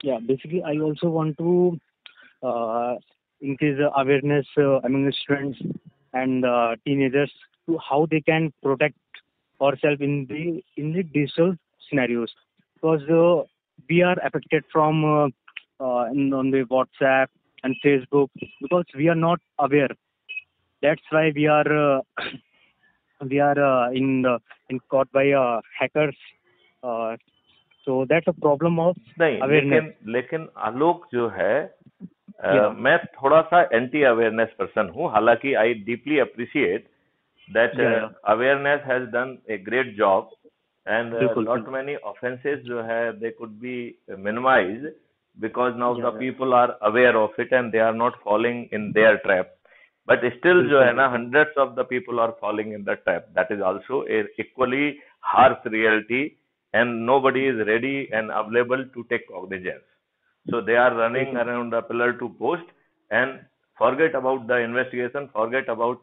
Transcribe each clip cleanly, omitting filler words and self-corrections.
Yeah, basically, I also want to uh, increase the awareness among the students and teenagers to how they can protect ourselves in the digital scenarios, because we are affected from on the WhatsApp and Facebook because we are not aware. That's why we are we are in caught by hackers. Uh, so that's a problem of नहीं, awareness. लेकिन आलोक जो है, Yeah, मैं थोड़ा सा anti awareness person हूँ. हालांकि I deeply appreciate that yeah. awareness has done a great job, and बिल्कुल lot many offenses जो है they could be minimized because now the yeah, people are aware of it and they are not falling in their trap. But still जो बिल्कुल है ना, बिल्कुल hundreds of the people are falling in the trap. That is also a equally harsh reality, and nobody is ready and available to take cognizance. So they are running बिल्कुल around the pillar to post and forget about the investigation, forget about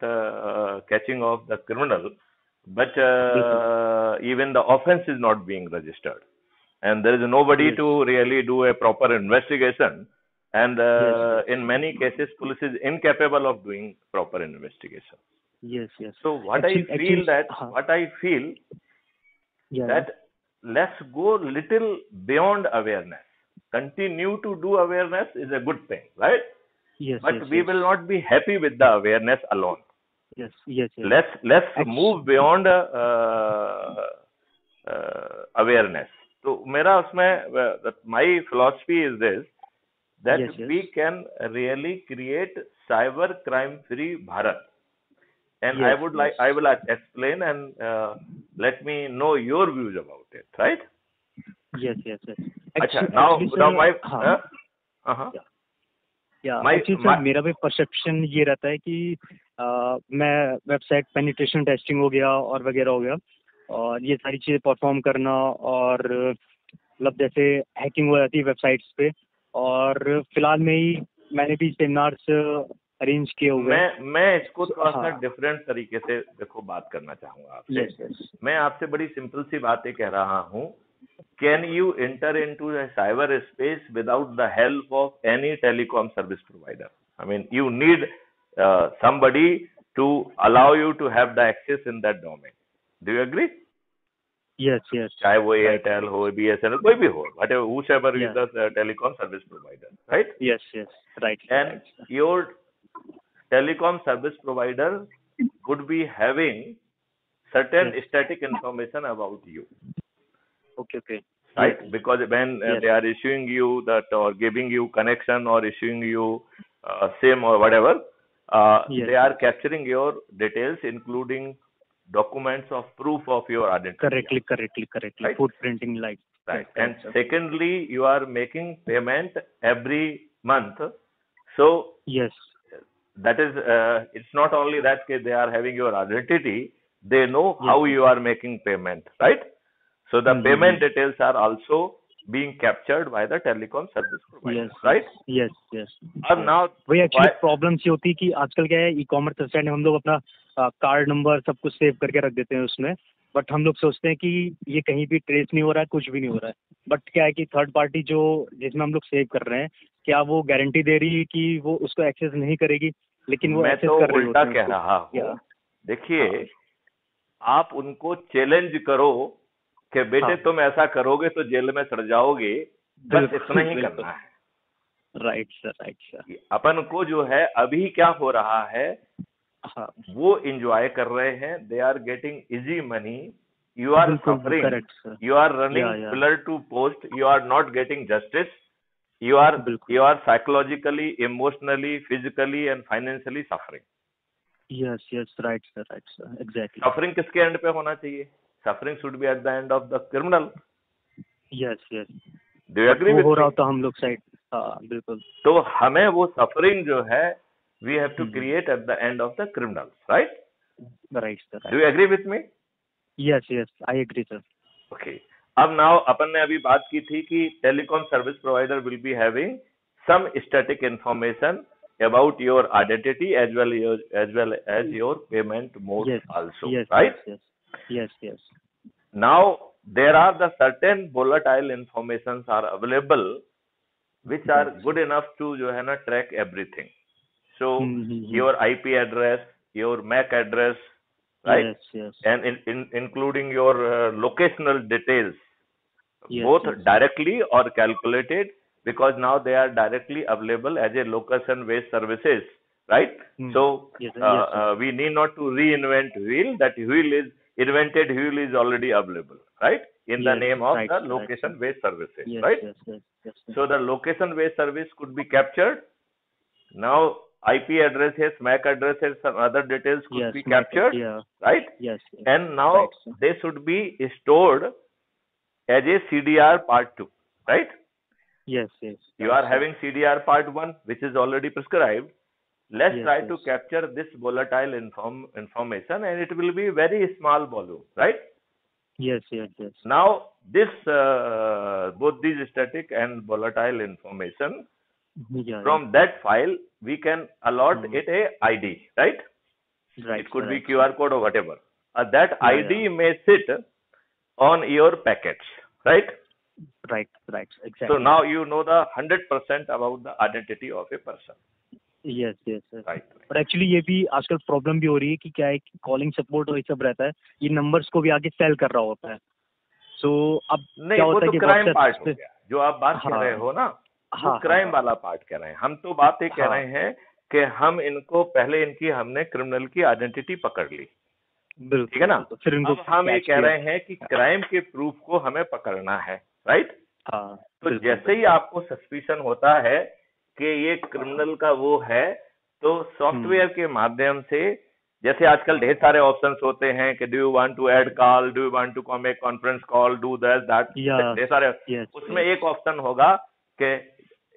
catching of the criminal, but बिल्कुल even the offense is not being registered. And there is nobody yes to really do a proper investigation. And yes yes in many cases, police is incapable of doing proper investigation. yes yes So actually हाँ what I feel yeah that let's go little beyond awareness. Continue to do awareness is a good thing, right? yes yes But we yes will not be happy with the awareness alone. yes yes yes Let's actually move beyond awareness. So मेरा उसमें my philosophy is this, that yes yes we can really create cyber crime free Bharat. And yes yes I will explain, and let me know your views about it, right? yes yes yes अच्छा, actually now sir my हाँ uh-huh. या my actually sir my मेरा भी perception ये रहता है कि मैं वेबसाइट पेनिट्रेशन टेस्टिंग हो गया और वगैरह हो गया और ये सारी चीज़ें परफॉर्म करना और मतलब जैसे हैकिंग हो जाती है वेबसाइट्स पे और फिलहाल में ही मैंने भी सेमिनार्स अरेंज किए हुए हैं मैं इसको थोड़ा सा हाँ डिफरेंट तरीके से देखो बात करना चाहूंगा आपसे. यस यस मैं आपसे बड़ी सिंपल सी बातें कह रहा हूँ. Can you enter into a cyber space without the help of any telecom service provider? I mean, you need somebody to allow you to have the access in that domain. Do you agree? Yes yes चाहे वो right Airtel हो, BSNL, कोई भी हो, whatever, whoever is या the telecom service provider, right? Yes yes right And right your telecom service provider would be having certain yes static information about you, okay okay right? Yes Because when yes they are issuing you that or giving you connection or issuing you SIM or whatever, yes they are capturing your details, including documents of proof of your identity, correctly right? Foot printing like Right. Correct And correct sir secondly, you are making payment every month. So yes that is, it's not only that they are having your identity, they know yes how you are making payment, right? So the payment details are also being captured by the telecom service provider, yes right? Yes yes And now, वही actually why? Problems ये होती है कि आजकल क्या है e commerce website में हम लोग अपना कार्ड नंबर सब कुछ सेव करके रख देते हैं उसमें बट हम लोग सोचते हैं कि ये कहीं भी ट्रेस नहीं हो रहा है कुछ भी नहीं हो रहा है बट क्या है कि थर्ड पार्टी जो जिसमें हम लोग सेव कर रहे हैं क्या वो गारंटी दे रही है कि वो उसको एक्सेस नहीं करेगी लेकिन वो मैं एक्सेस तो कर रही उल्टा होती है कह उसको रहा या हूँ. देखिए, हाँ आप उनको चैलेंज करो कि बेटे हाँ तुम ऐसा करोगे तो जेल में सड़ जाओगे, बस इतना ही बिल्कुल करना है. राइट सर अपन को जो है अभी क्या हो रहा है, हाँ वो एंजॉय कर रहे हैं. They are getting easy money. You are बिल्कुल suffering. Correct sir you are running या pillar to post. You are not getting justice. बिल्कुल You are psychologically, emotionally, physically and financially suffering. Yes yes right sir exactly Suffering किसके end पे होना चाहिए? Suffering should be at the end of the criminal. Yes yes Do you but agree वो with हो रहा me? होता हम लोग साइड हाँ बिल्कुल तो हमें वो suffering जो है, we have to hmm, create at the end of the criminals, right? Right sir Do you agree with me? Yes yes I agree sir Okay. अब now अपन ने अभी बात की थी कि telecom service provider will be having some static information about your identity as well as your payment modes yes also, yes right? Yes Now there are the certain volatile informations are available which are good enough to जो है ना track everything. So your IP address, your MAC address, right? Yes. And including your locational details, Yes, both yes. directly or calculated, because now they are directly available as a location-based services, right? So Yes, we need not to reinvent wheel. That wheel is invented. Wheel is already available, right? In the name of the location-based services, right? Yes. So the location-based service could be captured. Now IP addresses, MAC addresses, some other details could be captured, right? Yes. And now they should be stored as a CDR part 2, right? Yes. You are having CDR part 1, which is already prescribed. Let's try to capture this volatile information, and it will be very small volume, right? Yes. Now this both these static and volatile information, from that file we can allot it a ID, right? It could be QR code or whatever. That ID may sit on your packets, right? Right, exactly. So now you know the 100% about the identity of a person. Yes. Right. और actually ये भी आजकल problem भी हो रही है कि क्या है, कॉलिंग सपोर्ट और ये सब रहता है, ये नंबर्स को भी आगे सेल कर रहा होता है. सो अब क्या होता है कि क्राइम पार्ट हो गया जो आप बात कर रहे हो ना, वो क्राइम वाला पार्ट कह रहे हैं. हम तो बात ये कह रहे हैं कि हम इनको पहले हमने क्रिमिनल की आइडेंटिटी पकड़ ली, ठीक है ना? फिर इनको हम ये कह रहे हैं कि क्राइम के प्रूफ को हमें पकड़ना है, राइट? तो जैसे ही आपको सस्पिशन होता है कि ये क्रिमिनल का वो है, तो सॉफ्टवेयर के माध्यम से, जैसे आजकल ढेर सारे ऑप्शंस होते हैं कि do you want to add call, do you want to make conference call, do this that, ढेर सारे. उसमें एक ऑप्शन होगा कि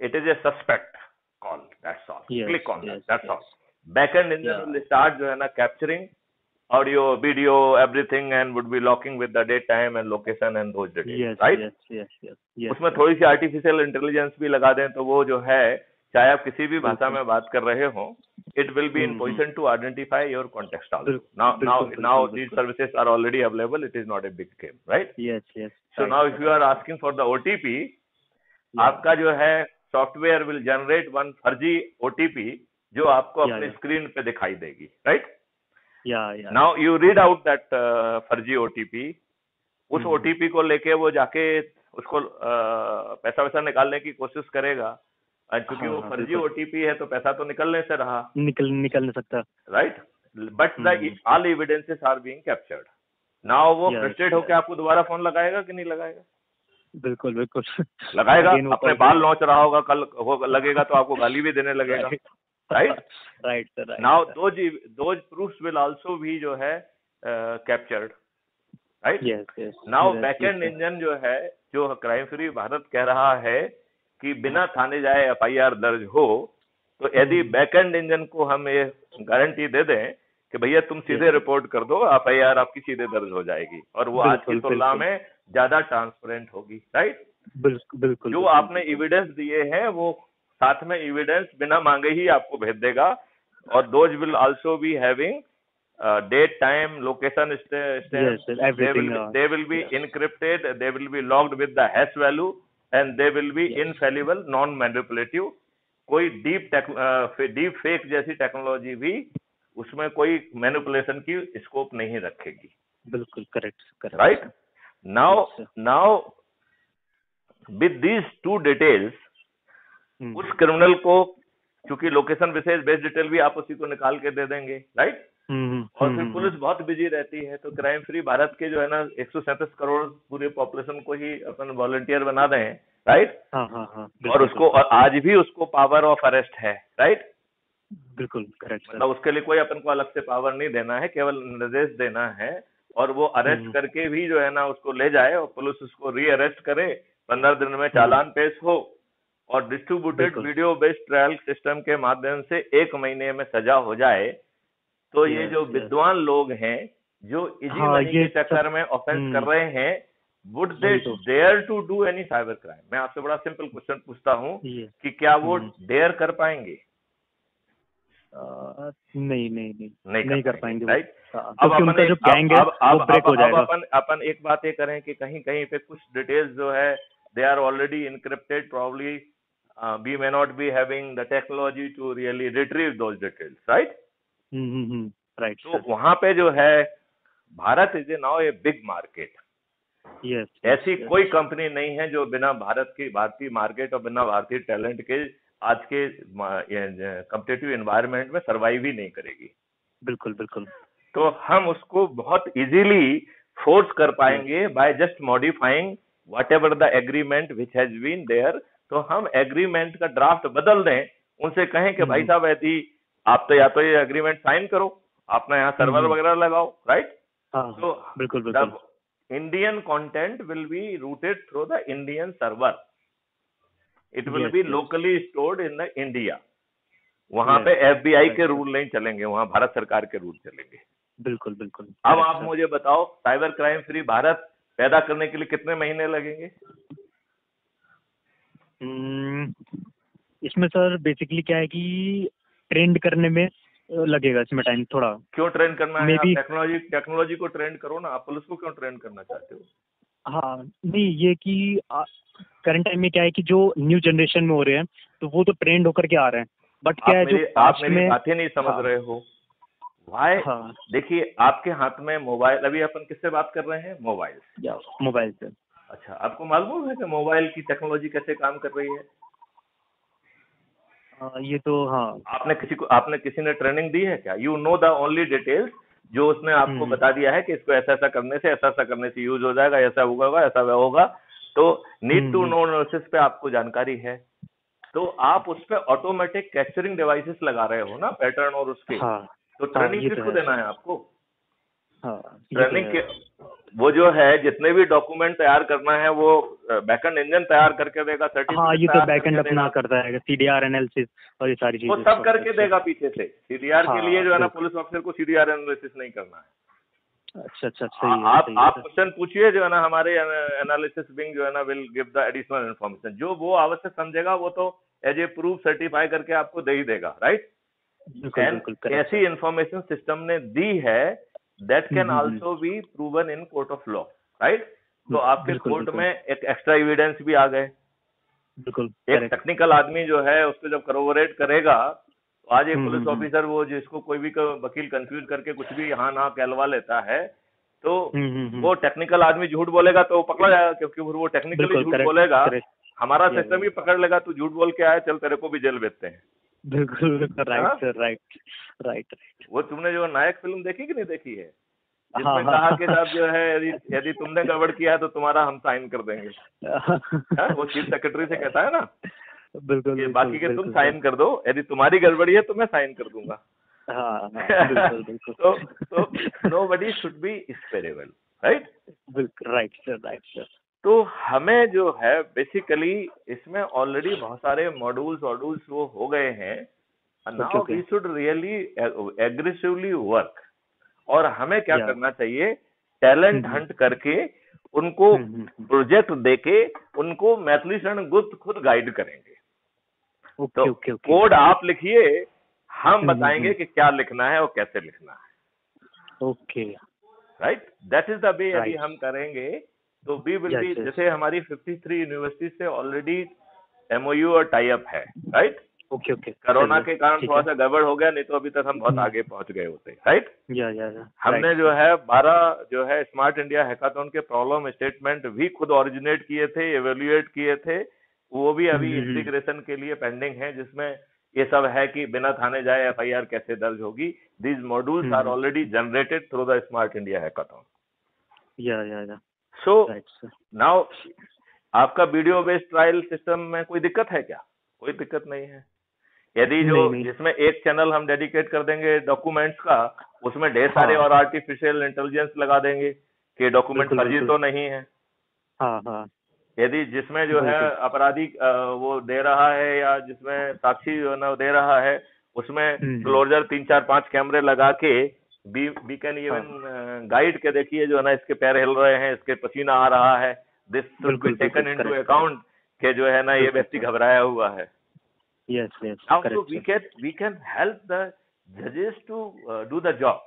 it is a suspect call, that's all, click on that, that's all. Backend engine will start जो है ना capturing audio, video, everything, and would be locking with the date, time and location and those details, right? Yes. उसमें थोड़ी सी artificial intelligence भी लगा दें तो वो जो है, चाहे आप किसी भी भाषा में बात कर रहे हो, it will be in position to identify your context also. Now these services are already available. It is not a big game, right? Yes. So now if you are asking for the OTP, आपका जो है software will generate one फर्जी OTP जो आपको अपनी screen पे दिखाई देगी, right? Now you read out that फर्जी OTP. उस OTP को लेके वो जाके उसको पैसा वैसा निकालने की कोशिश करेगा, और क्योंकि वो फर्जी OTP है तो पैसा तो निकलने से रहा, निकल नहीं सकता, right? But all evidences are being captured. Now वो फ्रस्ट्रेट होकर आपको दोबारा फोन लगाएगा कि नहीं लगाएगा? बिल्कुल लगाएगा. अपने बाल नोच रहा होगा, कल लगेगा तो आपको गाली भी देने लगेगा. Right. Now those proofs will also be जो है captured, right? Yes. Now backend engine जो है, जो क्राइम फ्री भारत कह रहा है कि बिना थाने जाए FIR दर्ज हो, तो यदि बैकएंड इंजन को हम ये गारंटी दे दें कि भैया तुम सीधे रिपोर्ट कर दो, FIR आपकी सीधे दर्ज हो जाएगी, और वो आज की तुलना में ज्यादा ट्रांसपेरेंट होगी, राइट? बिल्कुल. जो आपने एविडेंस दिए हैं वो साथ में एविडेंस बिना मांगे ही आपको भेज देगा, और those will also be having date, time, location, they will be encrypted, they will be logged with the hash value, and they will be infallible, non manipulative. कोई डीप फेक जैसी टेक्नोलॉजी भी उसमें कोई मैनिपुलेशन की scope नहीं रखेगी. बिल्कुल correct. Right. Now with these two details, उस क्रिमिनल को, क्योंकि लोकेशन विशेष बेस डिटेल भी आप उसी को निकाल के दे देंगे, राइट? और फिर पुलिस बहुत बिजी रहती है, तो क्राइम फ्री भारत के जो है ना 137 करोड़ पूरे पॉपुलेशन को ही अपन वॉलंटियर बना दें, राइट? और उसको, और आज भी उसको पावर ऑफ अरेस्ट है, राइट? बिल्कुल करेक्ट. मतलब उसके लिए कोई अपन को अलग से पावर नहीं देना है, केवल निर्देश देना है, और वो अरेस्ट करके भी जो है ना उसको ले जाए, और पुलिस उसको री अरेस्ट करे, 15 दिन में चालान पेश हो, और distributed video based trial system के माध्यम से 1 महीने में सजा हो जाए. तो ये जो विद्वान लोग हैं जो इजी मनी के चक्कर में ऑफेंस कर रहे हैं, would they dare to do any cyber crime? मैं आपसे बड़ा सिंपल क्वेश्चन पूछता हूँ कि क्या वो डेयर कर पाएंगे? नहीं कर पाएंगे, राइट? अब अपन एक बात ये करें कि कहीं कहीं पे कुछ डिटेल्स जो है they are already encrypted, probably we may not be having the technology to really retrieve those details, right? Right, तो sir. वहां पे जो है Bharat is now a big market. Yes, ऐसी कोई कंपनी नहीं है जो बिना भारतीय मार्केट और बिना भारतीय टैलेंट के आज के कॉम्पिटिटिव एनवायरनमेंट में सर्वाइव ही नहीं करेगी. बिल्कुल बिल्कुल. तो हम उसको बहुत इजीली फोर्स कर पाएंगे by just modifying whatever the agreement which has been there. तो हम एग्रीमेंट का ड्राफ्ट बदल दें, उनसे कहें कि भाई साहब यदि आप तो या तो ये एग्रीमेंट साइन करो, अपना यहाँ सर्वर वगैरह लगाओ, राइट? तो बिल्कुल बिल्कुल. Indian content will be routed through the Indian server. It will be locally stored in the India. वहां पे FBI के रूल नहीं चलेंगे, वहां भारत सरकार के रूल चलेंगे. बिल्कुल बिल्कुल. अब आप मुझे बताओ, साइबर क्राइम फ्री भारत पैदा करने के लिए कितने महीने लगेंगे? इसमें सर बेसिकली क्या है कि ट्रेंड करने में लगेगा इसमें टाइम थोड़ा. क्यों ट्रेंड करना है? आप टेक्नोलॉजी को ट्रेंड करो ना, आप पुलिस को क्यों ट्रेंड करना चाहते हो? हाँ नहीं, ये कि करंट टाइम में क्या है कि जो न्यू जनरेशन में हो रहे हैं तो वो तो ट्रेंड होकर के आ रहे हैं, बट क्या है जो आप मेरी बातें नहीं समझ रहे हो. वाई? देखिए, आपके हाथ में मोबाइल, अभी अपन किससे बात कर रहे हैं? मोबाइल से. अच्छा, आपको मालूम है कि मोबाइल की टेक्नोलॉजी कैसे काम कर रही है? ये तो हाँ. आपने किसी ने ट्रेनिंग दी है क्या? You know the only details जो उसने आपको बता दिया है कि इसको ऐसा ऐसा करने से यूज हो जाएगा, ऐसा होगा, ऐसा होगा. तो नीड टू नो एनालिसिस पे आपको जानकारी है, तो आप उस पे ऑटोमेटिक कैप्चरिंग डिवाइसेस लगा रहे हो ना, पैटर्न और उसके. तो ट्रेनिंग किसको देना है आपको? ट्रेनिंग के वो जो है जितने भी डॉक्यूमेंट तैयार करना है वो बैकएंड इंजन तैयार करके देगा. हाँ, ये तो बैकएंड अपना करता है, सीडीआर एनालिसिस और ये सारी चीजें वो सब करके देगा पीछे से. सीडीआर के लिए जो है ना, पुलिस ऑफिसर को सीडीआर एनालिसिस नहीं करना है. अच्छा, सही है. आप क्वेश्चन पूछिए, जो है ना हमारे एनालिसिस विंग जो है ना will give the additional information. जो वो आवश्यक समझेगा वो तो एज ए प्रूफ सर्टिफाई करके आपको दे ही देगा, राइट? ऐसी इंफॉर्मेशन सिस्टम ने दी है that can also be proven in court of law, right? तो आपके कोर्ट में एक एक्स्ट्रा एविडेंस भी आ गए. बिल्कुल. एक टेक्निकल आदमी जो है उसको जब करोबोरेट करेगा, तो आज एक पुलिस ऑफिसर वो जिसको कोई भी वकील कंफ्यूज करके कुछ भी हाँ ना कहलवा लेता है, तो वो टेक्निकल आदमी झूठ बोलेगा तो पकड़ा जाएगा, क्योंकि वो टेक्निकली झूठ बोलेगा. हमारा सिस्टम भी पकड़ लेगा, तू झूठ बोल के आया, चल तेरे को भी जेल भेजते हैं. बिल्कुल राइट सर, राइट. वो तुमने जो नायक फिल्म देखी कि नहीं देखी है, जिसमें कहा कि साहब जो है यदि तुमने गड़बड़ किया है तो तुम्हारा हम साइन कर देंगे. वो चीफ सेक्रेटरी से कहता है ना, बिल्कुल, बाकी के तुम साइन कर दो, यदि तुम्हारी गड़बड़ी है तो मैं साइन कर दूंगा. तो nobody should be separable, right? Right sir. तो हमें जो है बेसिकली इसमें ऑलरेडी बहुत सारे मॉड्यूल्स वो हो गए हैं. Now we should really aggressively work. और हमें क्या करना चाहिए? टैलेंट हंट करके उनको प्रोजेक्ट देके उनको मैथिली शरण गुप्त खुद गाइड करेंगे. तो कोड आप लिखिए, हम बताएंगे कि क्या लिखना है और कैसे लिखना है. Okay, right? That is the way. यदि हम करेंगे तो वी विल बी, जैसे हमारी 53 यूनिवर्सिटी से ऑलरेडी MOU और टाई अप है, राइट? ओके. कोरोना के कारण थोड़ा सा गड़बड़ हो गया, नहीं तो अभी तक हम बहुत आगे पहुंच गए होते, राइट? हमने जो है 12 जो है स्मार्ट इंडिया हैकाथॉन के प्रॉब्लम स्टेटमेंट भी खुद ओरिजिनेट किए थे, एवेल्युएट किए थे. वो भी अभी इंटीग्रेशन के लिए पेंडिंग है, जिसमें ये सब है कि बिना थाने जाए FIR कैसे दर्ज होगी. These modules are already generated through the smart India hackathon. So now आपका वीडियो बेस्ड ट्रायल सिस्टम में कोई दिक्कत है क्या? कोई दिक्कत नहीं है. यदि जिसमें एक चैनल हम डेडिकेट कर देंगे डॉक्यूमेंट्स का, उसमें ढेर सारे और आर्टिफिशियल इंटेलिजेंस लगा देंगे कि डॉक्यूमेंट फर्जी तो नहीं है. यदि जिसमें जो है अपराधी वो दे रहा है या जिसमें साक्षी जो है ना दे रहा है, उसमें क्लोजर 3, 4, 5 कैमरे लगा के वी कैन इवन गाइड के देखिए जो है ना इसके पैर हिल रहे हैं, इसके पसीना आ रहा है. This should be taken into account के जो है ना ये व्यक्ति घबराया हुआ है. Yes. Now so we can help the judges to do the job.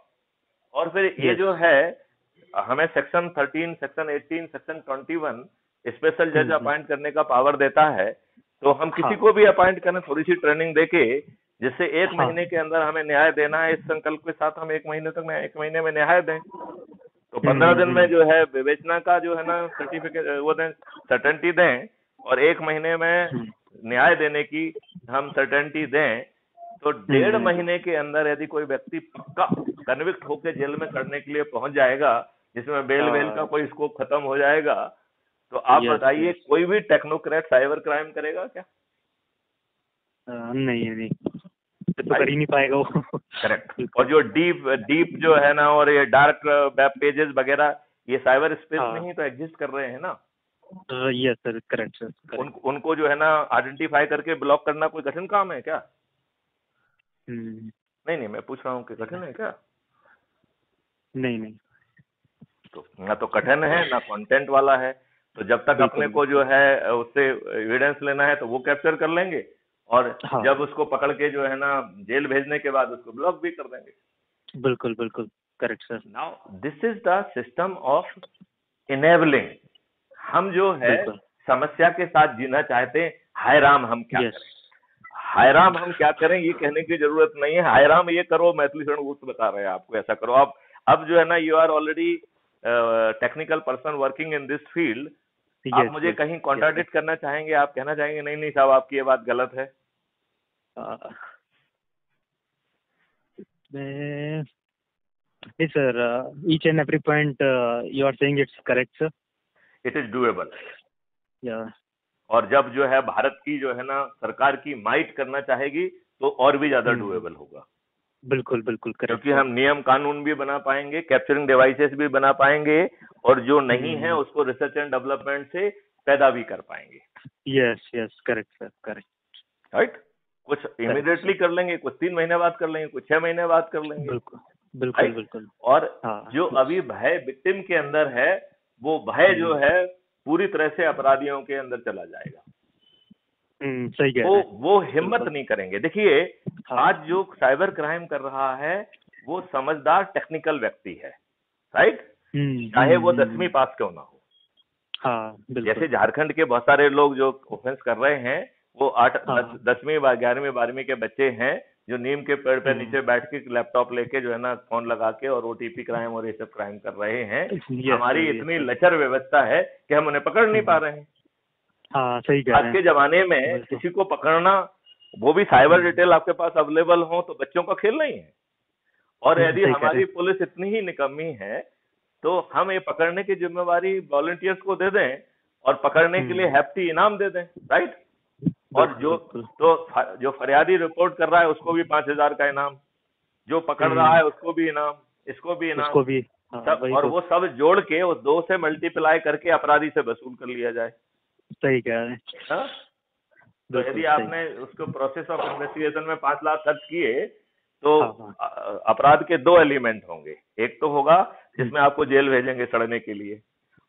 और फिर ये जो है हमें सेक्शन 13, सेक्शन 18, सेक्शन 21 स्पेशल जज अपॉइंट करने का पावर देता है तो हम किसी को भी अपॉइंट करें थोड़ी सी ट्रेनिंग देके, जिससे एक महीने के अंदर हमें न्याय देना है, इस संकल्प के साथ हम 1 महीने में न्याय दें। तो 15 दिन में जो है विवेचना का जो है ना सर्टिफिकेट वो दें, सर्टेनिटी दें, और 1 महीने में न्याय देने की हम सर्टेनिटी दें। तो 1.5 महीने के अंदर यदि कोई व्यक्ति पक्का कन्विक्ट होकर जेल में करने के लिए पहुंच जाएगा, जिसमें बेल वेल का कोई स्कोप खत्म हो जाएगा, तो आप बताइए कोई भी टेक्नोक्रेट साइबर क्राइम करेगा क्या? नहीं तो कर ही नहीं पाएगा वो। करेक्ट। और जो डीप जो है ना, और ये डार्क वेब पेजेस वगैरह, ये साइबर स्पेस में ही तो एग्जिस्ट कर रहे हैं ना। Yes sir, correct sir. उनको जो है ना आइडेंटिफाई करके ब्लॉक करना कोई कठिन काम है क्या? नहीं, मैं पूछ रहा हूँ कि कठिन है क्या? नहीं। तो ना तो कठिन है ना कंटेंट वाला है। तो जब तक अपने को जो है उससे एविडेंस लेना है तो वो कैप्चर कर लेंगे, और जब उसको पकड़ के जो है ना जेल भेजने के बाद उसको ब्लॉक भी कर देंगे। बिल्कुल correct sir. Now this is the system of enabling. हम जो है समस्या के साथ जीना चाहते हैं। हाय राम हम क्या करें, हाय राम हम क्या करें, ये कहने की जरूरत नहीं है। हाय राम ये करो, मैथिली शरण गुप्त बता रहे हैं आपको ऐसा करो। आप अब जो है ना you are already technical person working in this field. आप मुझे कहीं कॉन्ट्राडिक्ट करना चाहेंगे? आप कहना चाहेंगे नहीं साहब आपकी ये बात गलत है? Yes, sir. Each and every point you are saying it's correct, sir. It is doable. Yeah. और जब जो है भारत की जो है ना सरकार की माइट करना चाहेगी तो और भी ज्यादा डुएबल होगा। बिल्कुल करेक्ट। क्योंकि हम नियम कानून भी बना पाएंगे, कैप्चरिंग डिवाइसेस भी बना पाएंगे, और जो नहीं है उसको रिसर्च एंड डेवलपमेंट से पैदा भी कर पाएंगे। Yes correct sir, correct. Right. कुछ इमीडिएटली कर लेंगे, कुछ 3 महीने बाद कर लेंगे, कुछ 6 महीने बाद कर लेंगे। बिल्कुल। और जो अभी भय विक्टिम के अंदर है, वो भय जो है पूरी तरह से अपराधियों के अंदर चला जाएगा। सही कह रहे हैं। वो हिम्मत नहीं करेंगे। देखिए आज जो साइबर क्राइम कर रहा है वो समझदार टेक्निकल व्यक्ति है, राइट, चाहे वो 10वीं पास क्यों ना हो। जैसे झारखंड के बहुत सारे लोग जो ऑफेंस कर रहे हैं वो 10वीं 11वीं 12वीं के बच्चे हैं, जो नीम के पेड़ पे नीचे बैठ के लैपटॉप लेके जो है ना फोन लगा के और ओटीपी क्राइम और ये सब क्राइम कर रहे हैं। हमारी इतनी लचर व्यवस्था है कि हम उन्हें पकड़ नहीं पा रहे हैं। सही कह रहे हैं। आज के जमाने में किसी को पकड़ना, वो भी साइबर डिटेल आपके पास अवेलेबल हो, तो बच्चों का खेल नहीं है। और यदि हमारी पुलिस इतनी ही निकम्मी है तो हम ये पकड़ने की जिम्मेवारी वॉलंटियर्स को दे दें और पकड़ने के लिए हैप्पी इनाम दे दें, राइट। और जो फरियादी रिपोर्ट कर रहा है उसको भी 5,000 का इनाम, जो पकड़ रहा है उसको भी इनाम, इसको भी इनाम, उसको भी सब, और वो सब जोड़ के उस 2 से मल्टीप्लाई करके अपराधी से वसूल कर लिया जाए। सही कह रहे हैं। तो यदि आपने उसको प्रोसेस ऑफ इन्वेस्टिगेशन में 5 लाख खर्च किए तो अपराध के 2 एलिमेंट होंगे। एक तो होगा जिसमें आपको जेल भेजेंगे सड़ने के लिए,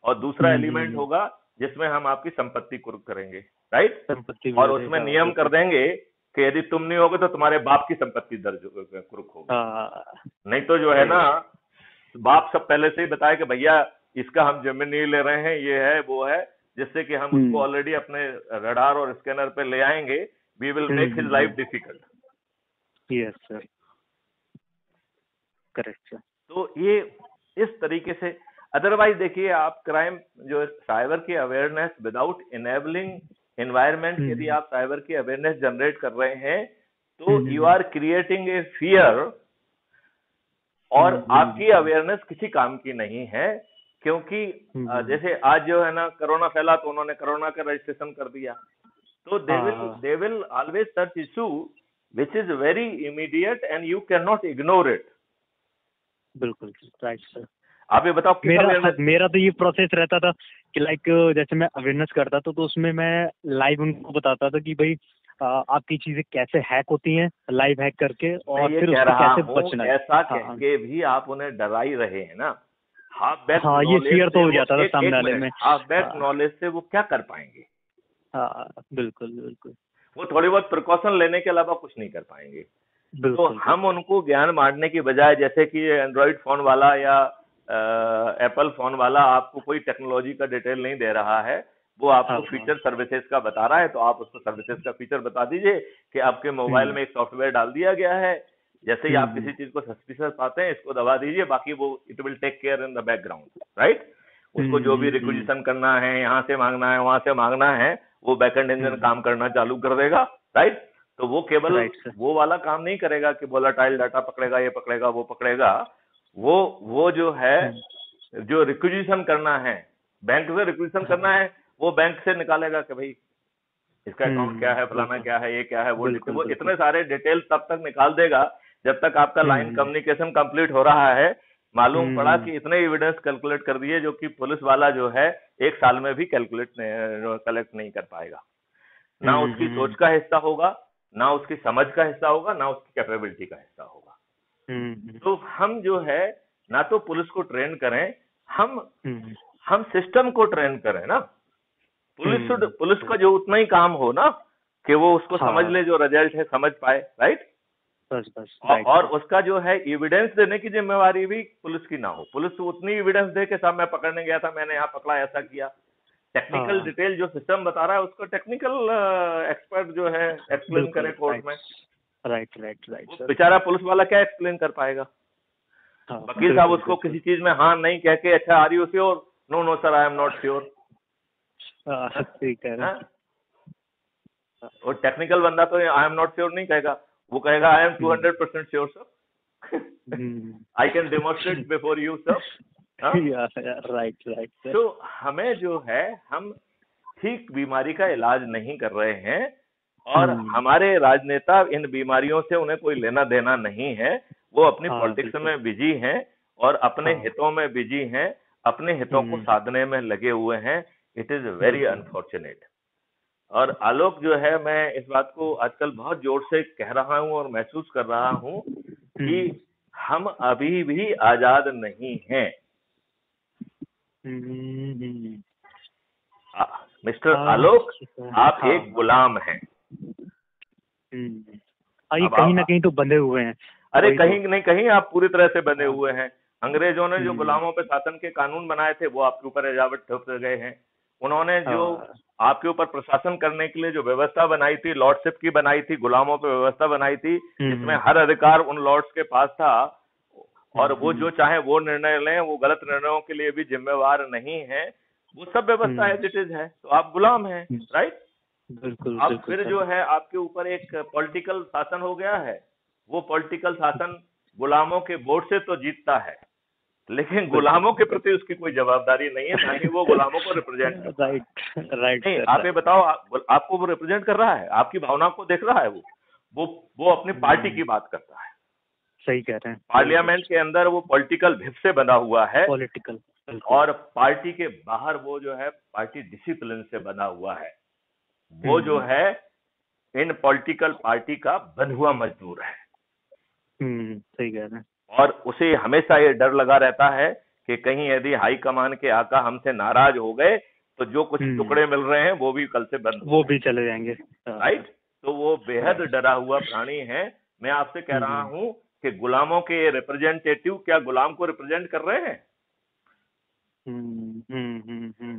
और दूसरा एलिमेंट होगा जिसमें हम आपकी संपत्ति कुर्क करेंगे, राइट। और उसमें नियम कर देंगे कि यदि तुम नहीं होगे तो तुम्हारे बाप की संपत्ति दर्ज कुर्क होगी। नहीं तो जो है ना बाप सब पहले से ही बताए कि भैया इसका हम जमीन नहीं ले रहे हैं, ये है वो है, जिससे कि हम उसको ऑलरेडी अपने रडार और स्कैनर पे ले आएंगे। We will make his life difficult. Yes sir, correct sir. तो ये इस तरीके से, अदरवाइज देखिए आप क्राइम जो साइबर की अवेयरनेस विदाउट इनेबलिंग एनवायरनमेंट, यदि आप साइबर की अवेयरनेस जनरेट कर रहे हैं तो you are creating a fear, और आपकी अवेयरनेस किसी काम की नहीं है। क्योंकि जैसे आज जो है ना कोरोना फैला तो उन्होंने कोरोना का रजिस्ट्रेशन कर दिया, तो they will always search issue which is very immediate and you can not ignore it. बिल्कुल राइट सर। आप ये बताओ। मेरा तो ये प्रोसेस रहता था कि लाइक जैसे मैं अवेयरनेस करता था तो उसमें मैं लाइव उनको बताता था कि भाई आपकी चीजें कैसे हैक होती हैं, लाइव हैक करके, और फिर उससे कैसे बचना है। ऐसा कह के भी आप उन्हें डरा ही रहे हैं ना। ये फियर तो हो जाता था सामने वाले में। हाफ बैक नॉलेज से वो क्या कर पाएंगे? बिल्कुल। वो थोड़ी बहुत प्रिकॉशन लेने के अलावा कुछ नहीं कर पाएंगे। तो हम उनको ज्ञान बांटने की बजाय, जैसे कि एंड्रॉइड फोन वाला या एप्पल फोन वाला आपको कोई टेक्नोलॉजी का डिटेल नहीं दे रहा है, वो आपको हाँ, फीचर सर्विसेज का बता रहा है, तो आप उसको सर्विसेज का फीचर बता दीजिए कि आपके मोबाइल में एक सॉफ्टवेयर डाल दिया गया है, जैसे ही आप किसी चीज को सस्पिशियस पाते हैं इसको दबा दीजिए, बाकी वो it will take care in the background, right. उसको जो भी रिक्विजिशन करना है, यहाँ से मांगना है, वहां से मांगना है, वो बैकएंड इंजन काम करना चालू कर देगा, राइट। तो वो केवल राइट सर। वो वाला काम नहीं करेगा कि वोलाटाइल डाटा पकड़ेगा, ये पकड़ेगा, वो पकड़ेगा। वो जो है जो रिक्विजिशन करना है, बैंक से रिक्विजिशन करना है, वो बैंक से निकालेगा कि भाई इसका अकाउंट क्या है, फलाना क्या है, ये क्या है, वो इतने सारे डिटेल तब तक निकाल देगा जब तक आपका लाइन कम्युनिकेशन कंप्लीट हो रहा है। मालूम पड़ा कि इतने एविडेंस कैलकुलेट कर दिए जो कि पुलिस वाला जो है 1 साल में भी कलेक्ट नहीं कर पाएगा। ना उसकी सोच का हिस्सा होगा, ना उसकी समझ का हिस्सा होगा, ना उसकी कैपेबिलिटी का हिस्सा होगा। तो हम जो है ना तो पुलिस को ट्रेन करें, हम सिस्टम को ट्रेन करें ना। पुलिस का जो उतना ही काम हो ना कि वो उसको समझ ले, जो रिजल्ट है समझ पाए, राइट। बस और उसका जो है एविडेंस देने की जिम्मेवारी भी पुलिस की ना हो। पुलिस उतनी एविडेंस दे के साहब मैं पकड़ने गया था, मैंने यहाँ पकड़ा, ऐसा किया। टेक्निकल डिटेल जो सिस्टम बता रहा है उसको टेक्निकल एक्सपर्ट जो है एक्सप्लेन करे कोर्ट में। राइट। बेचारा पुलिस वाला क्या एक्सप्लेन कर पाएगा? वकील साहब उसको किसी चीज में हाँ नहीं कह के, अच्छा are you sure, no sir I am not sure. और टेक्निकल बंदा तो आई एम नॉट श्योर नहीं कहेगा, वो कहेगा I am 200% sure sir, I can demonstrate before you sir. Right. तो हमें जो है, हम ठीक बीमारी का इलाज नहीं कर रहे हैं और हमारे राजनेता इन बीमारियों से उन्हें कोई लेना देना नहीं है। वो अपनी पॉलिटिक्स में बिजी हैं और अपने हितों में बिजी हैं, अपने हितों को साधने में लगे हुए हैं। It is very unfortunate. और आलोक जो है, मैं इस बात को आजकल बहुत जोर से कह रहा हूं और महसूस कर रहा हूं कि हम अभी भी आजाद नहीं हैं। मिस्टर आलोक, आप एक गुलाम हैं। कहीं ना कहीं तो बंधे हुए हैं। अरे कहीं नहीं कहीं आप पूरी तरह से बंधे हुए हैं। अंग्रेजों ने जो गुलामों पे शासन के कानून बनाए थे वो आपके ऊपर एजावट ठोकते गए हैं। उन्होंने जो आपके ऊपर प्रशासन करने के लिए जो व्यवस्था बनाई थी, लॉर्डशिप की बनाई थी, गुलामों पे व्यवस्था बनाई थी, जिसमें हर अधिकार उन लॉर्ड्स के पास था और वो जो चाहे वो निर्णय लें, वो गलत निर्णयों के लिए भी जिम्मेवार नहीं है। वो सब व्यवस्था एज इट इज है, तो आप गुलाम हैं, राइट। बिल्कुल। अब फिर जो है आपके ऊपर एक पॉलिटिकल शासन हो गया है। वो पॉलिटिकल शासन गुलामों के वोट से तो जीतता है, लेकिन गुलामों के प्रति उसकी कोई जवाबदारी नहीं है, ताकि वो गुलामों को रिप्रेजेंट करे। राइट। नहीं, आप ये बताओ, आपको वो रिप्रेजेंट कर रहा है? आपकी भावना को देख रहा है? वो अपनी पार्टी की बात करता है। सही कह रहे हैं। पार्लियामेंट के अंदर वो पॉलिटिकल भिप से बना हुआ है, पॉलिटिकल, और पार्टी के बाहर वो जो है पार्टी डिसिप्लिन से बना हुआ है। वो जो है इन पॉलिटिकल पार्टी का बंधुआ मजदूर है। सही कह रहे हैं। और उसे हमेशा ये डर लगा रहता है कि कहीं यदि हाई कमान के आका हमसे नाराज हो गए तो जो कुछ टुकड़े मिल रहे हैं वो भी कल से बंद, वो भी चले जाएंगे, राइट। तो वो बेहद डरा हुआ प्राणी है। मैं आपसे कह रहा हूं कि गुलामों के रिप्रेजेंटेटिव क्या गुलाम को रिप्रेजेंट कर रहे हैं?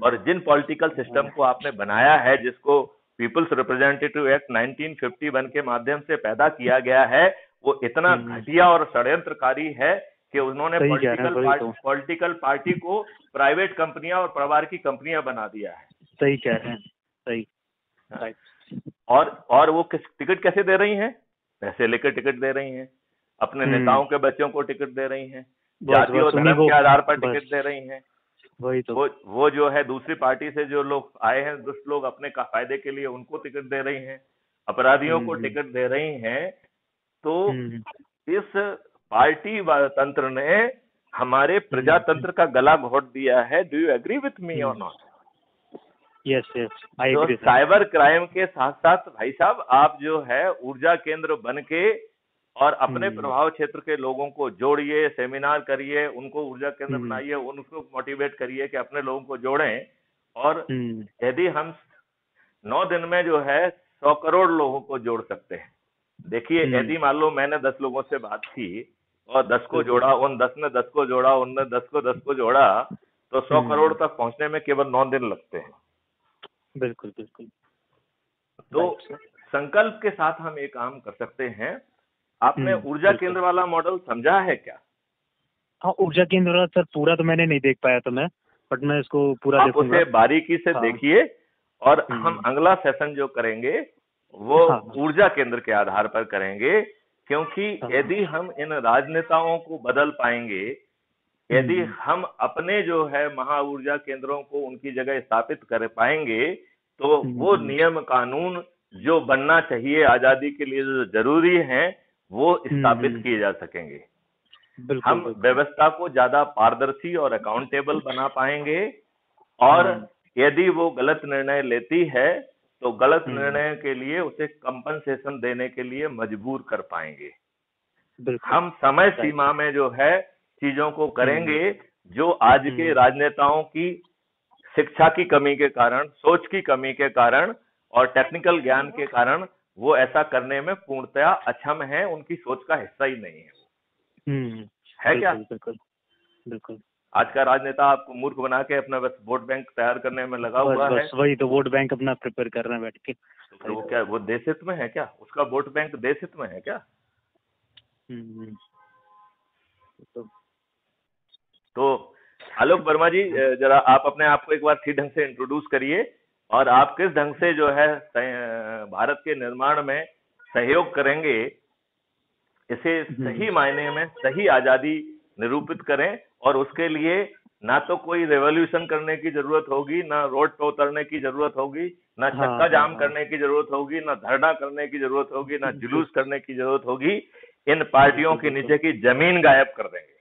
और जिन पॉलिटिकल सिस्टम को आपने बनाया है, जिसको पीपल्स रिप्रेजेंटेटिव एक्ट 1951 के माध्यम से पैदा किया गया है, वो इतना घटिया और षड्यंत्रकारी है कि उन्होंने पॉलिटिकल पार्टी को प्राइवेट कंपनियां और परिवार की कंपनियां बना दिया है। सही कह रहे हैं, सही। और वो टिकट कैसे दे रही हैं? पैसे लेकर टिकट दे रही हैं, अपने नेताओं के बच्चों को टिकट दे रही हैं, जाति और धर्म के आधार पर टिकट दे रही हैं। वही तो वो जो है दूसरी पार्टी से जो लोग आए हैं, दुष्ट लोग, अपने का फायदे के लिए उनको टिकट दे रही हैं, अपराधियों को टिकट दे रही हैं। तो इस पार्टी तंत्र ने हमारे प्रजातंत्र का गला घोट दिया है। Do you agree with me और not? Yes, I agree. Cyber crime के साथ साथ भाई साहब, आप जो है ऊर्जा केंद्र बन के और अपने प्रभाव क्षेत्र के लोगों को जोड़िए, सेमिनार करिए, उनको ऊर्जा केंद्र बनाइए, उनको मोटिवेट करिए कि अपने लोगों को जोड़ें। और यदि हम 9 दिन में जो है 100 करोड़ लोगों को जोड़ सकते हैं। देखिए, यदि मान लो मैंने 10 लोगों से बात की और 10 को जोड़ा, उन 10 ने 10 को जोड़ा, उनने 10 को जोड़ा, तो 100 करोड़ तक पहुंचने में केवल 9 दिन लगते हैं। बिल्कुल बिल्कुल। तो राइट सर। संकल्प के साथ हम एक काम कर सकते हैं। आपने ऊर्जा बिल्कुल। केंद्र वाला मॉडल समझा है क्या? हाँ, ऊर्जा केंद्र वाला सर पूरा तो मैंने नहीं देख पाया था मैं, बट मैं इसको पूरा आप देखूंगा। उसे बारीकी से हाँ। देखिए, और हम हम्म। अगला सेशन जो करेंगे वो हाँ ऊर्जा केंद्र के आधार पर करेंगे। क्योंकि हाँ। यदि हम इन राजनेताओं को बदल पाएंगे, यदि हम अपने जो है महा ऊर्जा केंद्रों को उनकी जगह स्थापित कर पाएंगे, तो वो नियम कानून जो बनना चाहिए आजादी के लिए जो जरूरी है वो स्थापित किए जा सकेंगे। बिल्कुल हम बिल्कुल। व्यवस्था को ज्यादा पारदर्शी और अकाउंटेबल बना पाएंगे, और यदि वो गलत निर्णय लेती है तो गलत निर्णय के लिए उसे कंपनसेशन देने के लिए मजबूर कर पाएंगे। बिल्कुल। हम समय सीमा में जो है चीजों को करेंगे, जो आज के राजनेताओं की शिक्षा की कमी के कारण, सोच की कमी के कारण और टेक्निकल ज्ञान के कारण वो ऐसा करने में पूर्णतया अक्षम है, उनकी सोच का हिस्सा ही नहीं है वो। है क्या? बिल्कुल बिल्कुल। आज का राजनेता आपको मूर्ख बना के अपना बस वोट बैंक तैयार करने में लगा बस हुआ है। बस वही तो, वोट बैंक अपना प्रिपेयर कर रहे हैं बैठ के। तो फिर वो क्या, वो देश हित में है क्या? उसका वोट बैंक देश हित में है क्या? तो आलोक वर्मा जी, जरा आप अपने आप को एक बार ठीक ढंग से इंट्रोड्यूस करिए, और आप किस ढंग से जो है भारत के निर्माण में सहयोग करेंगे, इसे सही मायने में सही आजादी निरूपित करें। और उसके लिए ना तो कोई रेवोल्यूशन करने की जरूरत होगी, ना रोड पे उतरने की जरूरत होगी, ना चक्का जाम करने की जरूरत होगी, ना धरना करने की जरूरत होगी, ना जुलूस करने की जरूरत होगी। इन पार्टियों के नीचे की जमीन गायब कर देंगे।